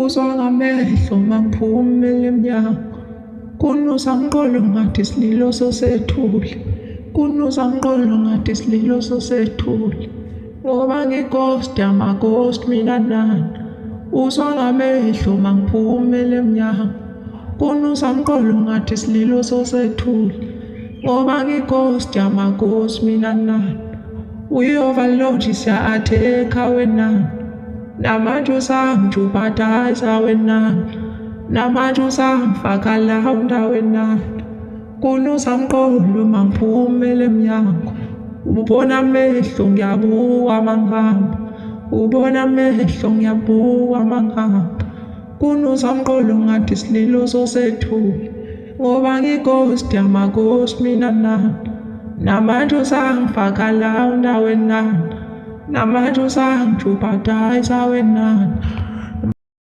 Uzwa ngamehlo mangiphumela emnyango, kunusa ngiqondo ngathi isililo sosethule, kunusa ngiqondo ngathi isililo sosethule, ngoba ngighost ama-ghost mina nani. Uzwa ngamehlo mangiphumela emnyango, kunusa ngiqondo ngathi isililo sosethule, ngoba ngighost ama-ghost mina nani. We-overload siya-attack-a wenani, namanje usangijubhadaza wenani, namanje usangifaka la ndawenani. Kunusa ngiqondo mangiphumela emnyango, ubona amehlo ngiyabuka mangihamba, ubona amehlo ngiyabuka mangihamba. Kunusa ngiqondo ngathi isililo sosethule, ngoba ngighost ama-ghost mina nani. Namanje usangifaka la ndawenani, namanje usangijubhadaza wenani.